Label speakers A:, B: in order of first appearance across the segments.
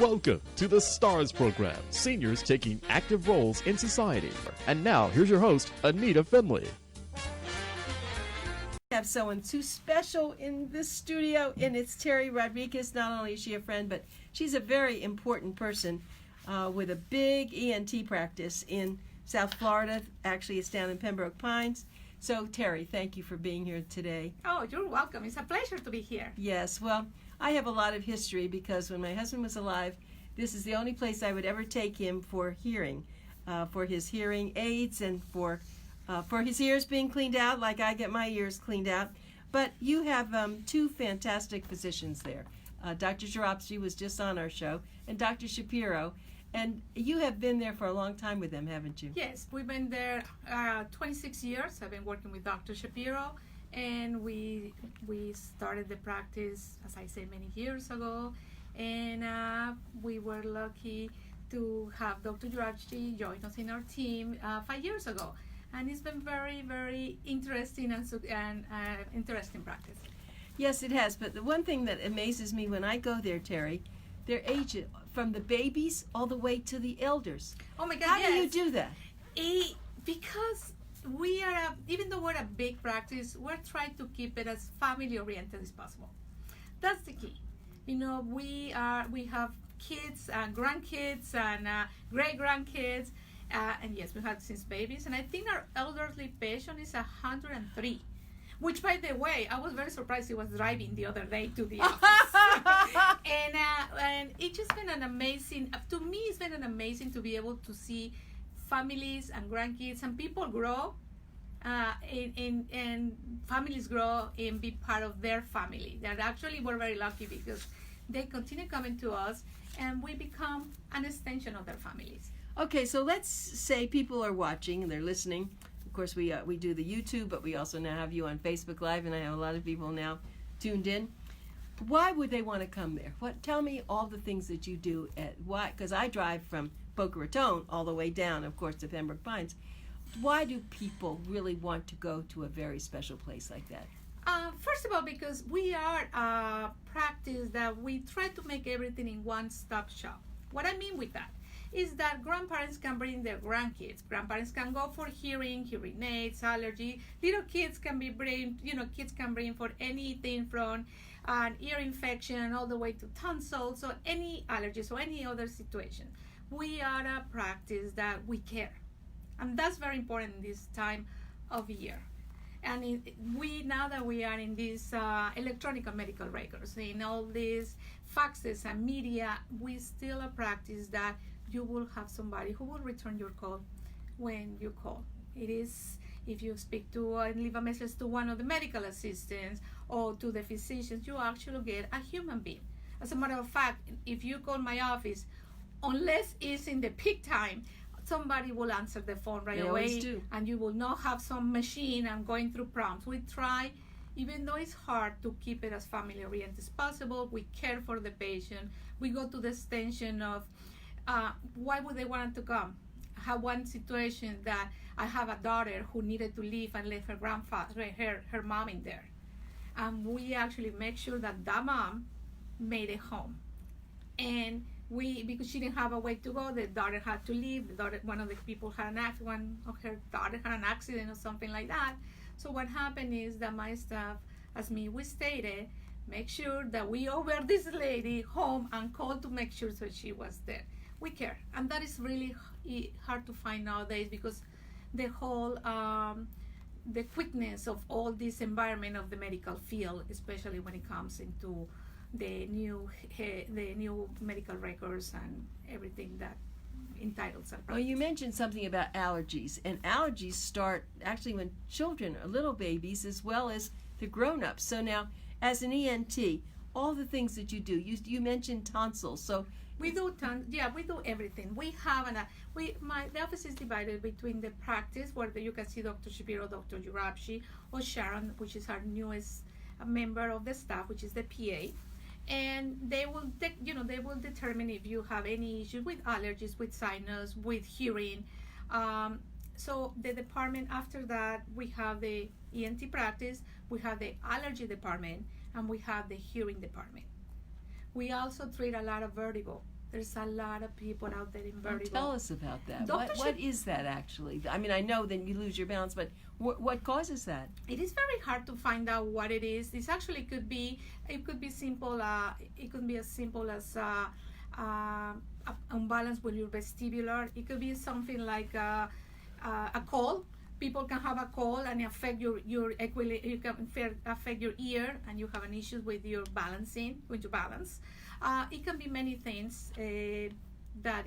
A: Welcome to the STARS program, seniors taking active roles in society. And now, here's your host, ANITA FINLEY.
B: I have someone too special in this studio, and it's TERE Rodriguez. Not only is she a friend, but she's a very important person with a big ENT practice in South Florida. Actually, it's down in Pembroke Pines. So, TERE, thank you for being here today.
C: Oh, you're welcome. It's a pleasure to be here.
B: Yes, well, I have a lot of history because when my husband was alive, this is the only place I would ever take him for hearing, for his hearing aids and for his ears being cleaned out, like I get my ears cleaned out. But you have two fantastic physicians there. Dr. Jarobsky was just on our show, and Dr. Shapiro. And you have been there for a long time with them, haven't you?
C: Yes, we've been there 26 years. I've been working with Dr. Shapiro, and we started the practice, as I said, many years ago. And we were lucky to have Dr. Jarobsky join us in our team 5 years ago. And it's been very, very interesting and interesting practice.
B: Yes, it has. But the one thing that amazes me when I go there, TERE, their age, from the babies all the way to the elders.
C: Oh my God!
B: How
C: yes.
B: do you do that?
C: Because we are, even though we're a big practice, we're trying to keep it as family-oriented as possible. That's the key. You know, we have kids and grandkids and great-grandkids. And yes, we had since babies, and I think our elderly patient is 103. Which, by the way, I was very surprised he was driving the other day to the office. And it's just been an amazing, to me, it's been an amazing to be able to see families and grandkids and people grow, and families grow and be part of their family. That actually we're very lucky because they continue coming to us, and we become an extension of their families.
B: Okay, so let's say people are watching and they're listening. Of course, we do the YouTube, but we also now have you on Facebook Live, and I have a lot of people now tuned in. Why would they want to come there? Tell me all the things that you do because I drive from Boca Raton all the way down, of course, to Pembroke Pines. Why do people really want to go to a very special place like that?
C: First of all, because we are a practice that we try to make everything in one-stop shop. What I mean with that is that grandparents can bring their grandkids. Grandparents can go for hearing aids, allergy. Little kids can kids can bring for anything from an ear infection all the way to tonsils or any allergies or any other situation. We are a practice that we care. And that's very important in this time of year. And now that we are in these electronic medical records, in all these faxes and media, we still a practice that you will have somebody who will return your call when you call. It is, if you speak to and leave a message to one of the medical assistants or to the physicians, you actually get a human being. As a matter of fact, if you call my office, unless it's in the peak time, somebody will answer the phone right away, and you will not have some machine and going through prompts. We try, even though it's hard, to keep it as family-oriented as possible. We care for the patient. We go to the extension of why would they want to come? I have one situation that I have a daughter who needed to leave and left her grandfather, her mom in there. And we actually make sure that mom made it home. And because she didn't have a way to go, the daughter had to leave. One of the people had one of her daughter had an accident or something like that. So what happened is that my staff, we stated, make sure that we over this lady home and call to make sure that she was there. We care, and that is really hard to find nowadays because the whole the quickness of all this environment of the medical field, especially when it comes into the new medical records and everything that entitles our practice.
B: Well, you mentioned something about allergies, and allergies start actually when children are little babies as well as the grown-ups. So now, as an ENT, all the things that you do, you mentioned tonsils, so
C: we do we do everything. We have the office is divided between the practice where you can see Dr. Shapiro, Dr. Jarobsky, or Sharon, which is our newest member of the staff, which is the PA, and they will determine if you have any issues with allergies, with sinus, with hearing. So the department after that, we have the ENT practice, we have the allergy department, and we have the hearing department. We also treat a lot of vertigo. There's a lot of people out there in
B: Well,
C: vertigo.
B: tell us about that.
C: Doctor
B: What is that actually? I mean, I know that you lose your balance, but what causes that?
C: It is very hard to find out what it is. This actually could be, it could be simple, it could be as simple as imbalance with your vestibular. It could be something like a cold. People can have a cold and affect your equilibrium. It can affect your ear, and you have an issue with your balancing, with your balance. It can be many things that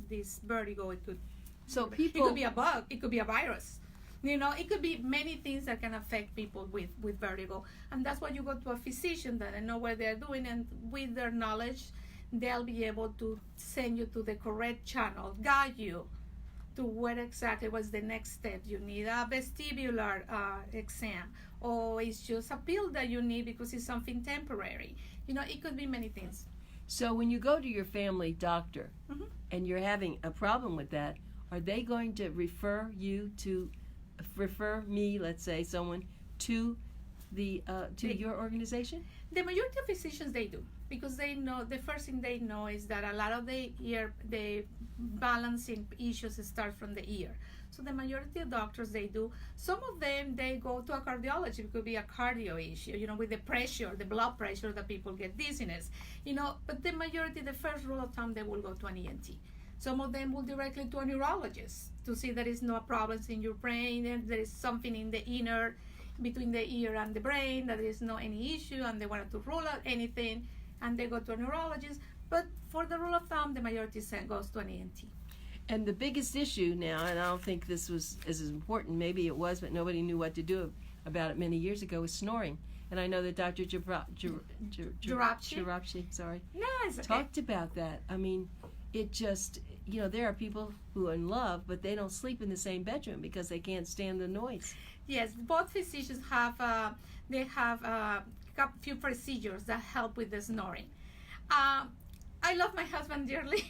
C: this vertigo. It could.
B: So
C: It
B: people.
C: could be a bug. It could be a virus. You know, it could be many things that can affect people with vertigo, and that's why you go to a physician that know what they're doing, and with their knowledge, they'll be able to send you to the correct channel, guide you to what exactly was the next step. You need a vestibular exam, or it's just a pill that you need because it's something temporary. You know, it could be many things.
B: So when you go to your family doctor
C: Mhm.
B: and you're having a problem with that, are they going to refer me, let's say, someone to your organization?
C: The majority of physicians, they do, because they know, the first thing they know is that a lot of the balancing issues start from the ear. So the majority of doctors, they do. Some of them, they go to a cardiologist. It could be a cardio issue, you know, with the pressure, the blood pressure, that people get dizziness, you know. But the majority, the first rule of thumb, they will go to an ENT. Some of them will directly to a neurologist to see there is no problems in your brain, and there is something in the inner, between the ear and the brain, that there is no any issue, and they wanted to rule out anything, and they go to a neurologist. But for the rule of thumb, the majority goes to an ENT.
B: And the biggest issue now, and I don't think this was as important, maybe it was, but nobody knew what to do about it many years ago, was snoring. And I know that Dr. Jarabchi, sorry,
C: No, it's okay.
B: talked about that. I mean, it just, you know, there are people who are in love, but they don't sleep in the same bedroom because they can't stand the noise.
C: Yes, both physicians have a few procedures that help with the snoring. I love my husband dearly.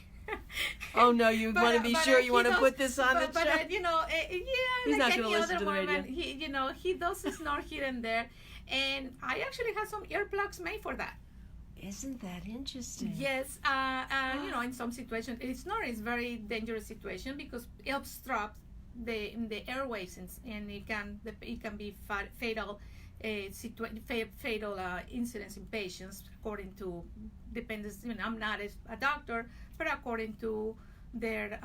B: Oh no, you want to be sure you want to put this on the show?
C: But you know,
B: He's not
C: like
B: gonna
C: any
B: listen
C: other
B: to the radio.
C: woman, he does snore here and there, and I actually have some earplugs made for that.
B: Isn't that interesting?
C: Yes, you know, in some situations, snoring is very dangerous situation because it obstructs the airways, and it can be fatal. Fatal incidents in patients, according to, depends. You know, I'm not a doctor, but according to their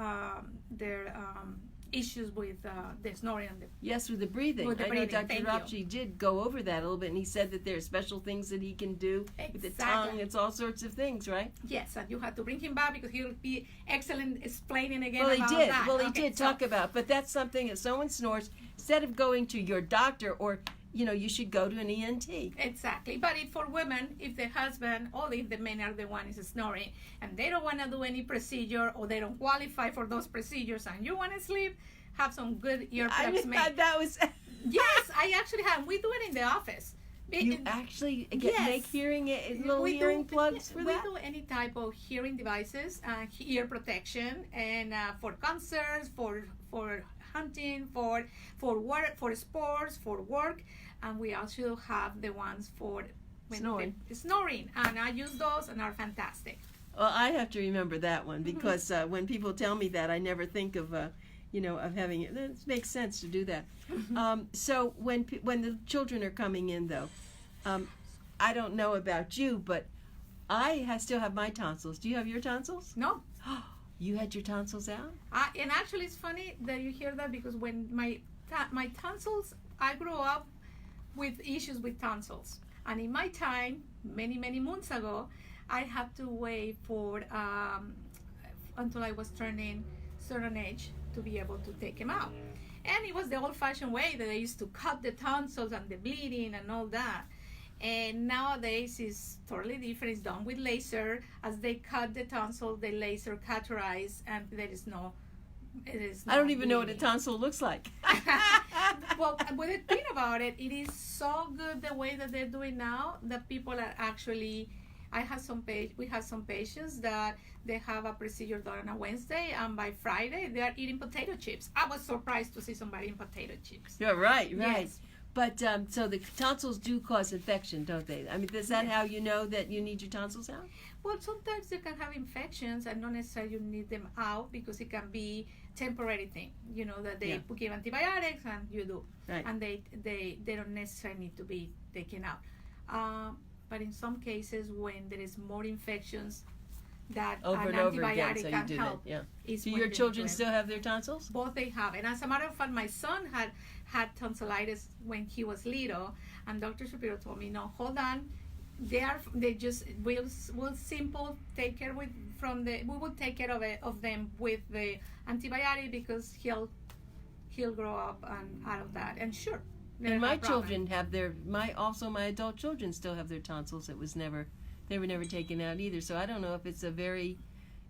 C: issues with the snoring and the.
B: Yes, with the breathing.
C: With the
B: I know
C: breathing,
B: Dr.
C: thank
B: Jarabchi did go over that a little bit, and he said that there are special things that he can do with the
C: Exactly.
B: tongue. It's all sorts of things, right?
C: Yes, and you have to bring him back because he'll be excellent explaining again.
B: Well, he
C: about
B: did.
C: that.
B: Well, he
C: Okay,
B: did
C: so-
B: talk about, but that's something that someone snores, instead of going to your doctor, or, you know, you should go to an ENT.
C: Exactly, but for women, if the husband or if the men are the one is snoring and they don't want to do any procedure, or they don't qualify for those procedures, and you want to sleep, have some good earplugs
B: I mean,
C: made.
B: that was.
C: Yes, I actually have. We do it in the office.
B: You actually
C: Yes.
B: make little
C: We
B: hearing
C: do,
B: plugs for that?
C: We do any type of hearing devices, ear protection, and for concerts, for hunting, for work, for sports, for work, and we also have the ones for snoring, and I use those, and are fantastic.
B: Well, I have to remember that one, because when people tell me that, I never think of, you know, of having it. It makes sense to do that. So when the children are coming in, though, I don't know about you, but I still have my tonsils. Do you have your tonsils?
C: No.
B: You had your tonsils out?
C: And actually, it's funny that you hear that, because when my tonsils, I grew up with issues with tonsils, and in my time, many months ago, I had to wait for until I was turning certain age to be able to take them out. And it was the old-fashioned way that they used to cut the tonsils and the bleeding and all that. And nowadays it's totally different. It's done with laser. As they cut the tonsil, the laser cauterize, and there is no.
B: I don't even know what a
C: bleeding.
B: tonsil looks like.
C: Well, when I think about it, it is so good the way that they're doing now that people are actually. We have some patients that they have a procedure done on a Wednesday, and by Friday they are eating potato chips. I was surprised to see somebody eating potato chips.
B: Yeah, right.
C: Yes.
B: But so the tonsils do cause infection, don't they? I mean, is that how you know that you need your tonsils out?
C: Well, sometimes you can have infections and not necessarily you need them out because it can be temporary thing. You know that they give antibiotics and you do,
B: Right.
C: and they don't necessarily need to be taken out. But in some cases, when there is more infections, that
B: Over
C: an
B: and over again,
C: antibiotic
B: so you
C: can
B: do
C: help.
B: that. Yeah.
C: Is
B: Do
C: when
B: your
C: they
B: children
C: need to
B: still have their tonsils?
C: both they have, and as a matter of fact, my son had tonsillitis when he was little, and Dr. Shapiro told me, no, hold on, they just will simple take care we will take care of them with the antibiotic because he'll grow up and out of that, and sure.
B: And my children have my adult children still have their tonsils. They were never taken out either. So I don't know if it's a very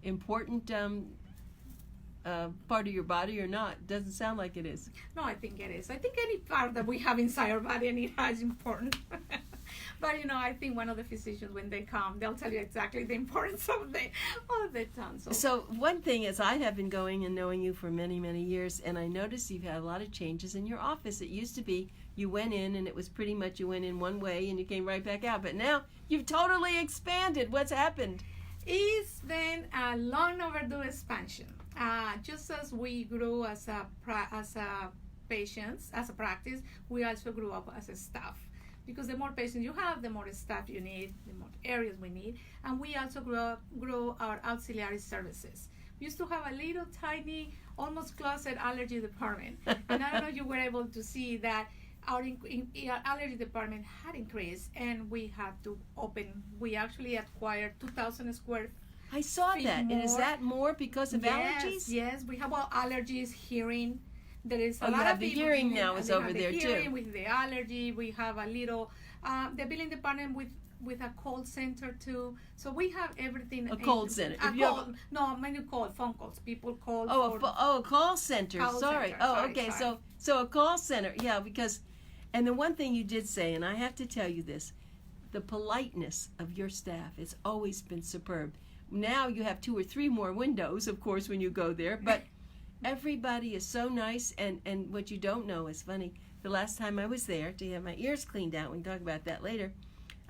B: important part of your body or not. Doesn't sound like it is.
C: No, I think it is. I think any part that we have inside our body and it is important. But I think one of the physicians, when they come, they'll tell you exactly the importance of the tonsils.
B: So one thing is, I have been going and knowing you for many, many years, and I noticed you've had a lot of changes in your office. It used to be you went in and it was pretty much you went in one way and you came right back out. But now you've totally expanded. What's happened?
C: It's been a long overdue expansion. Just as we grew as a patients, as a practice, we also grew up as a staff. Because the more patients you have, the more staff you need, the more areas we need. And we also grow our auxiliary services. We used to have a little tiny, almost closet allergy department. And I don't know if you were able to see that our allergy department had increased, and we had to we actually acquired 2,000 square
B: I saw
C: feet
B: that.
C: more.
B: And is that more because of allergies?
C: Yes, we have allergies, hearing. There is a
B: you
C: lot
B: have
C: of
B: the
C: people
B: hearing now is over
C: the
B: there
C: hearing
B: too.
C: With the allergy, we have a little the billing department with a call center too. So we have everything.
B: A call center.
C: Phone calls. People call.
B: A call center. Sorry.
C: Sorry.
B: Okay. So a call center. Yeah, because, and the one thing you did say, and I have to tell you this, the politeness of your staff has always been superb. Now you have 2 or 3 more windows, of course, when you go there, but everybody is so nice. And what you don't know is funny. The last time I was there to have my ears cleaned out, we can talk about that later,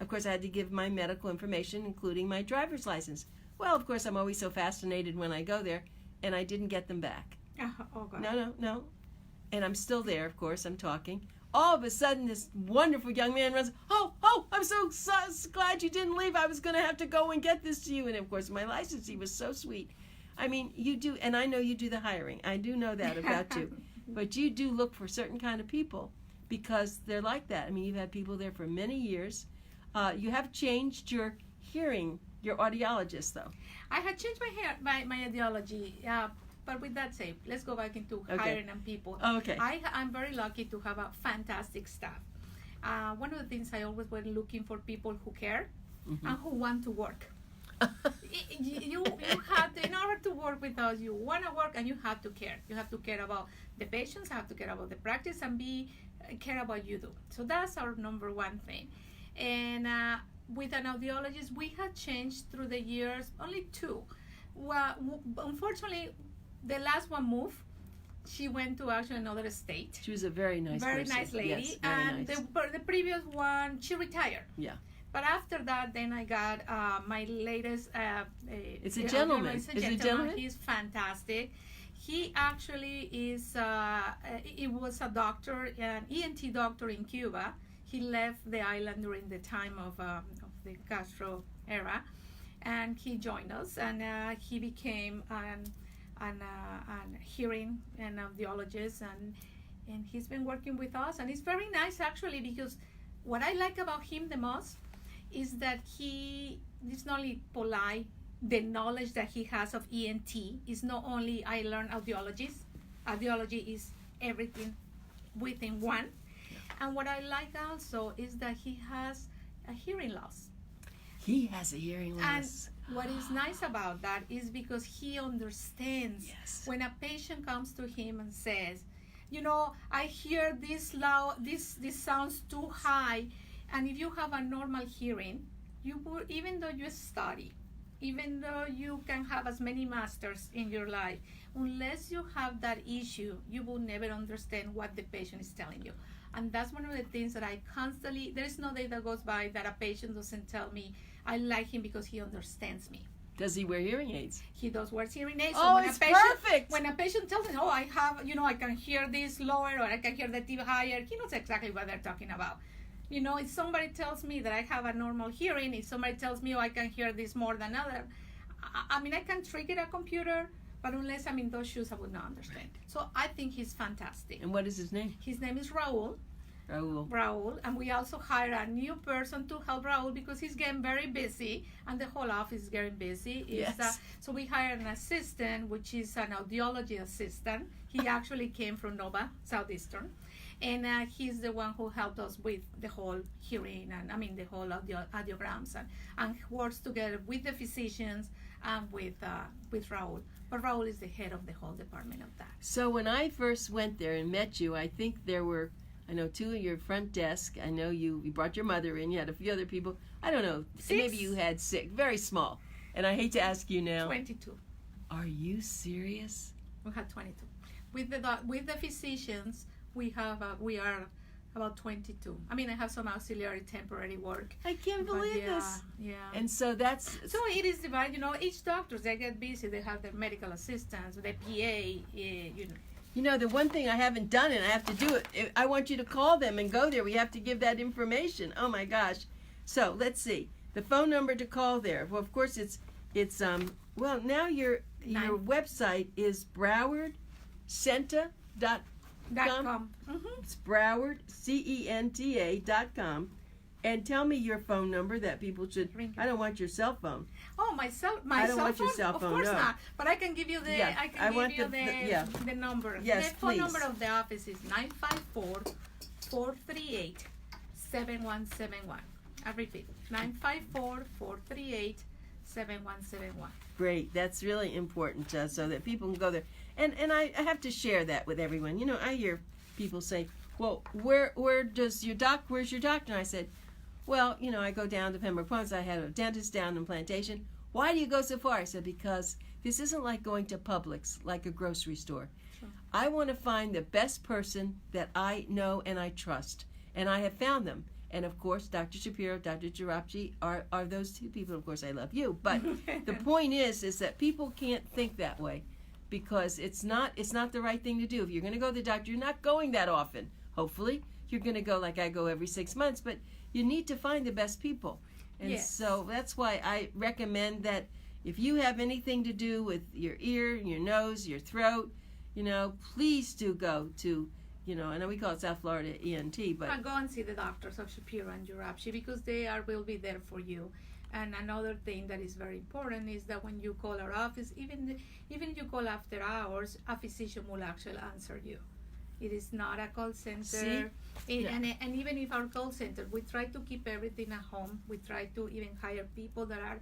B: of course I had to give my medical information, including my driver's license. Well, of course, I'm always so fascinated when I go there, and I didn't get them back.
C: Oh, God.
B: No. And I'm still there, of course, I'm talking. All of a sudden, this wonderful young man runs, oh, I'm so glad you didn't leave. I was going to have to go and get this to you. And, of course, my license, he was so sweet. I mean, you do, and I know you do the hiring. I do know that about you. But you do look for certain kind of people because they're like that. I mean, you've had people there for many years. You have changed your hearing, your audiologist, though.
C: I had changed my audiology. But with that said, let's go back into hiring and people.
B: Okay.
C: I'm very lucky to have a fantastic staff. One of the things I always was looking for people who care and who want to work. You have to, in order to work with us, you want to work and you have to care. You have to care about the patients, have to care about the practice, and care about you do. So that's our number one thing. And with an audiologist, we had changed through the years, only 2. Well, unfortunately, the last one moved. She went to actually another state.
B: She was a very nice person.
C: Nice lady.
B: Yes, very
C: and
B: nice.
C: The previous one, she retired.
B: Yeah.
C: But after that, then I got my latest.
B: It's a gentleman.
C: Is a gentleman. He's fantastic. He actually is. He was a doctor, an ENT doctor in Cuba. He left the island during the time of the Castro era, and he joined us, and he became an hearing and audiologist, and he's been working with us, and it's very nice actually, because what I like about him the most is that he is not only polite. The knowledge that he has of ENT is not only I learned audiology is everything within one. And what I like also is that he has a hearing loss.
B: He has a hearing loss.
C: And what is nice about that is because he understands when a patient comes to him and says, I hear this loud, this sounds too high. And if you have a normal hearing, you will, even though you study, even though you can have as many masters in your life, unless you have that issue, you will never understand what the patient is telling you. And that's one of the things that I constantly, there's no day that goes by that a patient doesn't tell me I like him because he understands me.
B: Does he wear hearing aids?
C: He does wear hearing aids.
B: Oh,
C: So
B: it's perfect.
C: When a patient tells me, oh, I have, I can hear this lower or I can hear that deep higher, he knows exactly what they're talking about. If somebody tells me that I have a normal hearing, if somebody tells me, oh, I can hear this more than other, I can trigger a computer, but unless I'm in those shoes, I would not understand. So I think he's fantastic.
B: And what is his name?
C: His name is Raul.
B: Raul.
C: And we also hire a new person to help Raul because he's getting very busy and the whole office is getting busy.
B: Yes.
C: So we hired an assistant, which is an audiology assistant. He actually came from Nova Southeastern, and he's the one who helped us with the whole hearing and the whole audiograms and works together with the physicians and with Raul. But Raul is the head of the whole department of that.
B: So when I first went there and met you, I think there were, I know, 2 at your front desk. I know you brought your mother in. You had a few other people. I don't know.
C: 6.
B: Maybe you had 6. Very small. And I hate to ask you now.
C: 22.
B: Are you serious?
C: We had 22. With the physicians, we are about 22. I have some auxiliary temporary work.
B: I can't believe this.
C: Yeah.
B: And so that's...
C: So it is divided. Each doctor, they get busy. They have their medical assistants, the PA,
B: the one thing I haven't done, and I have to do it, I want you to call them and go there. We have to give that information. Oh, my gosh. So, let's see. The phone number to call there. Well, of course, it's now your website is browardcenta.com.
C: .com.
B: It's Broward, CENTA.com. And tell me your phone number that people should... I don't want your cell phone.
C: Oh, my cell phone?
B: I don't want your cell phone,
C: Of course
B: no.
C: not. But I can give you the the number.
B: Yes,
C: the phone
B: please.
C: number of the office is 954-438-7171. I repeat, 954-438-7171.
B: Great. That's really important so that people can go there. And I have to share that with everyone. I hear people say, well, where's your doctor? And I said, well, I go down to Pembroke Pines. I had a dentist down in Plantation. Why do you go so far? I said, because this isn't like going to Publix, like a grocery store.
C: Sure.
B: I want to find the best person that I know and I trust. And I have found them. And, of course, Dr. Shapiro, Dr. Girapchi are those 2 people. Of course, I love you. But the point is that people can't think that way because it's not the right thing to do. If you're going to go to the doctor, you're not going that often. Hopefully, you're going to go like I go every 6 months. But you need to find the best people. And
C: yes.
B: So that's why I recommend that if you have anything to do with your ear, your nose, your throat, please do go to... I know we call it South Florida ENT, but...
C: Go and see the doctors of Shapiro and Girapchi because they will be there for you. And another thing that is very important is that when you call our office, even if you call after hours, a physician will actually answer you. It is not a call center. And even if our call center, we try to keep everything at home. We try to even hire people that are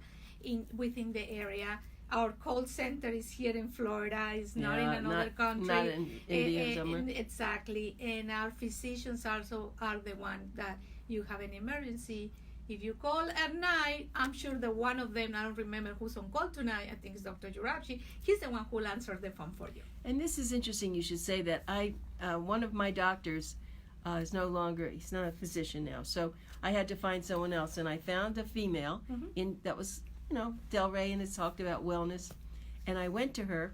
C: within the area. Our call center is here in Florida. It's not in another country.
B: Not in India somewhere.
C: Exactly. And our physicians also are the one that you have an emergency. If you call at night, I'm sure that one of them, I don't remember who's on call tonight, I think it's Dr. Girapchi, he's the one who will answer the phone for you.
B: And this is interesting. You should say that one of my doctors is no longer, he's not a physician now. So I had to find someone else. And I found a female that was... Del Rey, and it's talked about wellness. And I went to her,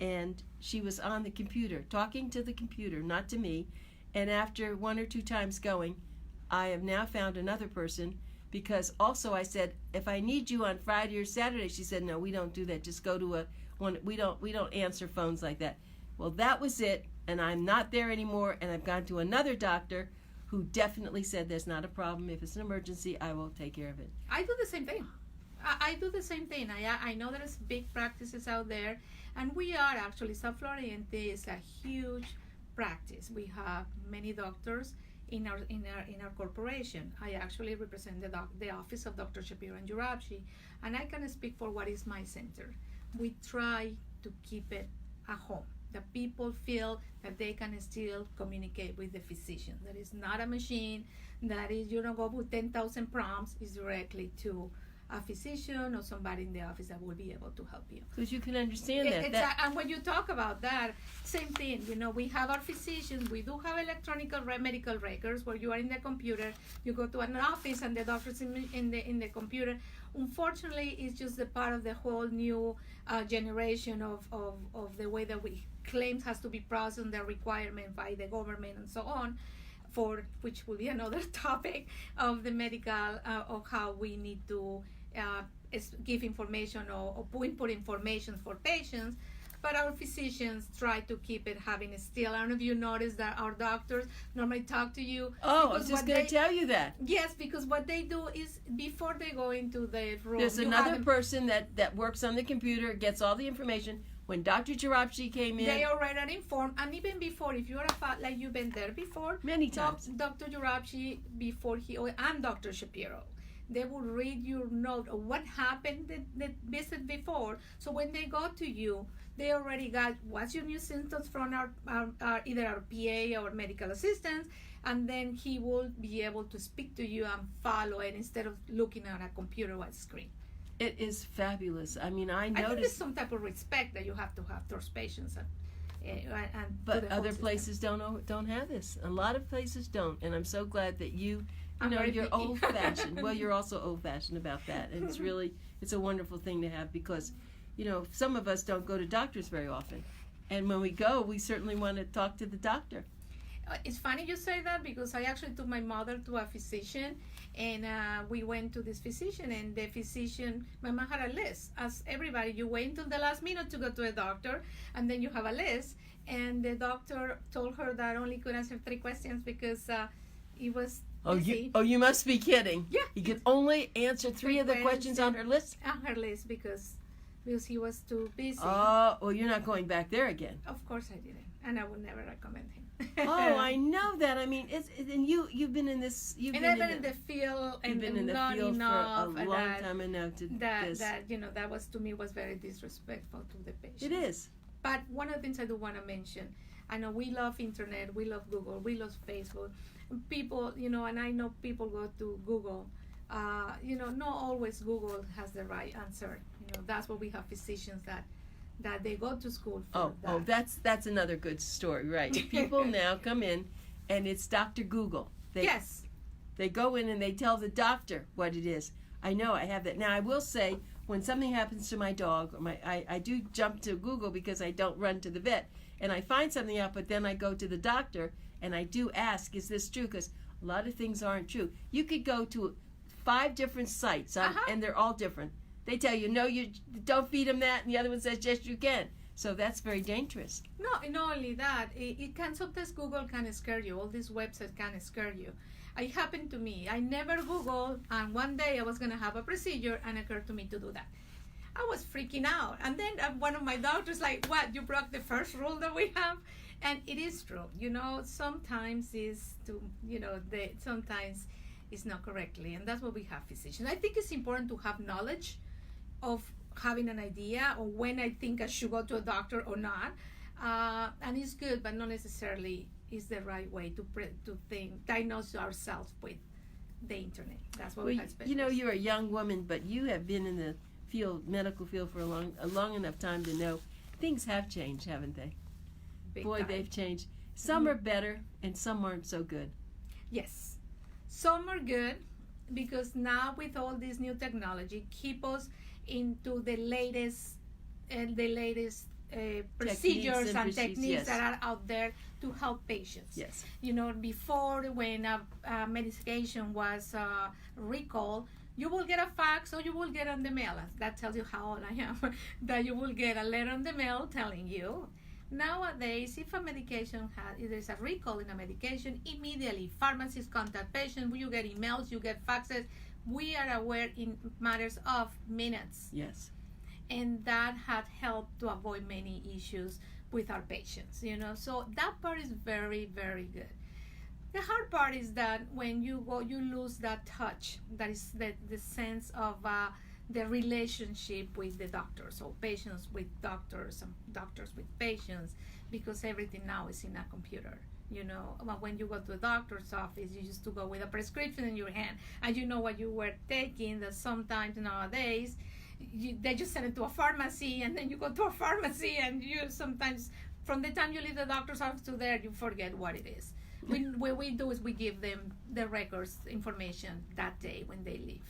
B: and she was on the computer, talking to the computer, not to me. And after 1 or 2 times going, I have now found another person because also I said, if I need you on Friday or Saturday, she said, no, we don't do that. Just go to one. We don't answer phones like that. Well, that was it, and I'm not there anymore, and I've gone to another doctor who definitely said there's not a problem. If it's an emergency, I will take care of it.
C: I do the same thing. I do the same thing. I know there's big practices out there, and we are actually, South Florida ENT is a huge practice. We have many doctors in our corporation. I actually represent the office of Dr. Shapiro and Girapchi, and I can speak for what is my center. We try to keep it at home. The people feel that they can still communicate with the physician. That is not a machine that is, go with 10,000 prompts. Is directly to a physician or somebody in the office that will be able to help you.
B: Because you can understand that.
C: And when you talk about that, same thing. We have our physicians. We do have electronic medical records where you are in the computer. You go to an office and the doctor's in the computer. Unfortunately, it's just a part of the whole new generation of the way that claims has to be processed, the requirement by the government and so on. For which will be another topic of the medical of how we need to give information or input information for patients. But our physicians try to keep it having it still. I don't know if you notice that our doctors normally talk to you.
B: Oh, I was just going to tell you that.
C: Yes, because what they do is before they go into the room,
B: there's another person that works on the computer, gets all the information. When Dr. Jarabshi came in,
C: they already informed, and even before, if you're like you've been there before,
B: many times,
C: Dr. Jarabshi before and Dr. Shapiro, they will read your note of what happened the visit before. So when they go to you, they already got what's your new symptoms from our either our PA or medical assistants, and then he will be able to speak to you and follow it instead of looking at a computer or a screen.
B: It is fabulous. I mean, I
C: think there's
B: noticed
C: some type of respect that you have to have towards patients,
B: but other places don't have this. A lot of places don't, and I'm so glad that you're old-fashioned. Well, you're also old-fashioned about that, and it's a wonderful thing to have because, some of us don't go to doctors very often, and when we go, we certainly want to talk to the doctor.
C: It's funny you say that because I actually took my mother to a physician, and we went to this physician, and the physician, my mom had a list. As everybody, you wait until the last minute to go to a doctor, and then you have a list, and the doctor told her that only could answer 3 questions because it was busy.
B: You must be kidding.
C: Yeah.
B: He could only answer 3 of the questions on her list?
C: On her list because he was too busy.
B: Oh, well, you're not going back there again.
C: Of course I didn't, and I would never recommend him.
B: Oh, I know that. I mean, and you've been in this.
C: I've been in the field, and
B: you've been in the field for a long time, and now to this.
C: That was to me was very disrespectful to the patient.
B: It is.
C: But one of the things I do want to mention, I know we love internet, we love Google, we love Facebook. People, and I know people go to Google. Not always Google has the right answer. That's what we have physicians that they go to school for.
B: That's another good story, right? People now come in, and it's Dr. Google.
C: Yes.
B: They go in and they tell the doctor what it is. I know, I have that. Now, I will say, when something happens to my dog, I do jump to Google because I don't run to the vet, and I find something out, but then I go to the doctor, and I do ask, is this true? Because a lot of things aren't true. You could go to 5 different sites, and they're all different. They tell you, no, you don't feed them that, and the other one says, yes, you can. So that's very dangerous.
C: No, not only that, it can sometimes Google can scare you. All these websites can scare you. It happened to me. I never Googled, and one day I was going to have a procedure, and it occurred to me to do that. I was freaking out. And then one of my doctors like, what, you broke the first rule that we have? And it is true. Sometimes sometimes it's not correctly, and that's what we have physicians. I think it's important to have knowledge of having an idea of when I think I should go to a doctor or not, and it's good, but not necessarily is the right way to diagnose ourselves with the internet. That's what we have specialists.
B: You're a young woman, but you have been in the medical field for a long enough time to know things have changed, haven't they? Boy, they've changed. Some are better, and some aren't so good.
C: Yes, some are good because now with all this new technology, keep us into the latest procedures and techniques that are out there to help patients.
B: Yes.
C: Before when a medication was recalled, you will get a fax or you will get on the mail. That tells you how old I am. That you will get a letter on the mail telling you. Nowadays, if a medication if there's a recall in a medication, immediately pharmacists contact patients. You get emails, you get faxes. We are aware in matters of minutes.
B: Yes.
C: And that had helped to avoid many issues with our patients, So that part is very, very good. The hard part is that when you lose that touch, that is the sense of the relationship with the doctors, or patients with doctors, and doctors with patients, because everything now is in a computer. When you go to a doctor's office, you used to go with a prescription in your hand, and you know what you were taking. That sometimes nowadays, they just send it to a pharmacy, and then you go to a pharmacy, and you sometimes, from the time you leave the doctor's office to there, you forget what it is. What we do is we give them the records information that day when they leave,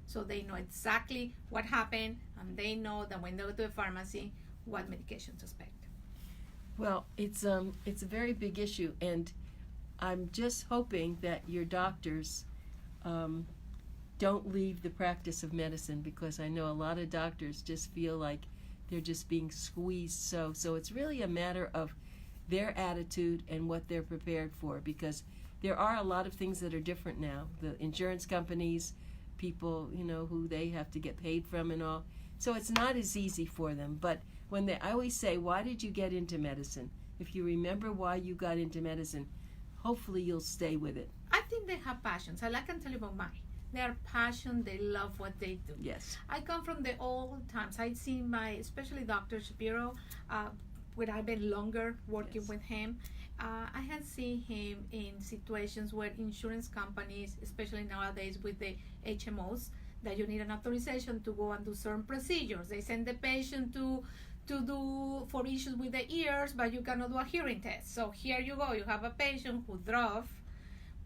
C: so they know exactly what happened, and they know that when they go to a pharmacy, what medication to expect.
B: Well, it's a very big issue, and I'm just hoping that your doctors don't leave the practice of medicine, because I know a lot of doctors just feel like they're just being squeezed. So it's really a matter of their attitude and what they're prepared for, because there are a lot of things that are different now. The insurance companies, people, who they have to get paid from and all. So it's not as easy for them. But I always say, why did you get into medicine? If you remember why you got into medicine, hopefully you'll stay with it.
C: I think they have passions. I can tell you about mine. They are passionate. They love what they do.
B: Yes.
C: I come from the old times. I'd seen especially Dr. Shapiro, when I've been longer working with him. I had seen him in situations where insurance companies, especially nowadays with the HMOs, that you need an authorization to go and do certain procedures. They send the patient to do for issues with the ears, but you cannot do a hearing test. So here you go. You have a patient who drove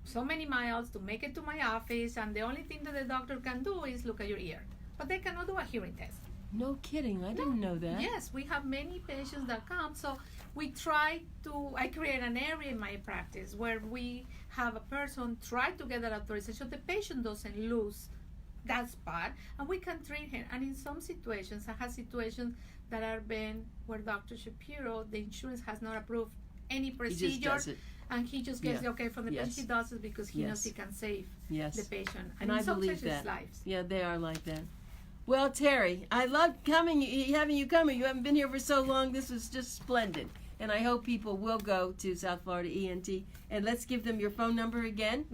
C: so many miles to make it to my office, and the only thing that the doctor can do is look at your ear, but they cannot do a hearing test.
B: No kidding. I didn't know that.
C: Yes, we have many patients that come. So I create an area in my practice where we have a person try to get that authorization so the patient doesn't lose that spot, and we can treat him. And in some situations, I have situations that have been where Dr. Shapiro, the insurance has not approved any procedure.
B: He just does it.
C: And he just gets the okay from the patient. He does it because he knows he can save the patient. And in
B: I
C: some
B: believe
C: patients'
B: that.
C: lives.
B: Yeah, they are like that. Well, Terry, I love having you come. You haven't been here for so long. This was just splendid. And I hope people will go to South Florida ENT. And let's give them your phone number again.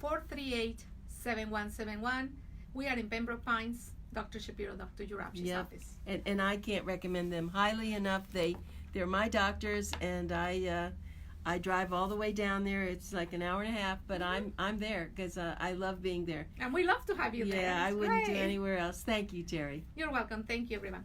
C: 954-438-7171. We are in Pembroke Pines, Dr. Shapiro, Dr. Urapshi's office.
B: And I can't recommend them highly enough. They're my doctors, and I drive all the way down there. It's like an hour and a half, but I'm there because I love being there.
C: And we love to have you there.
B: Yeah, I wouldn't do anywhere else. Thank you, Terry.
C: You're welcome. Thank you, everyone.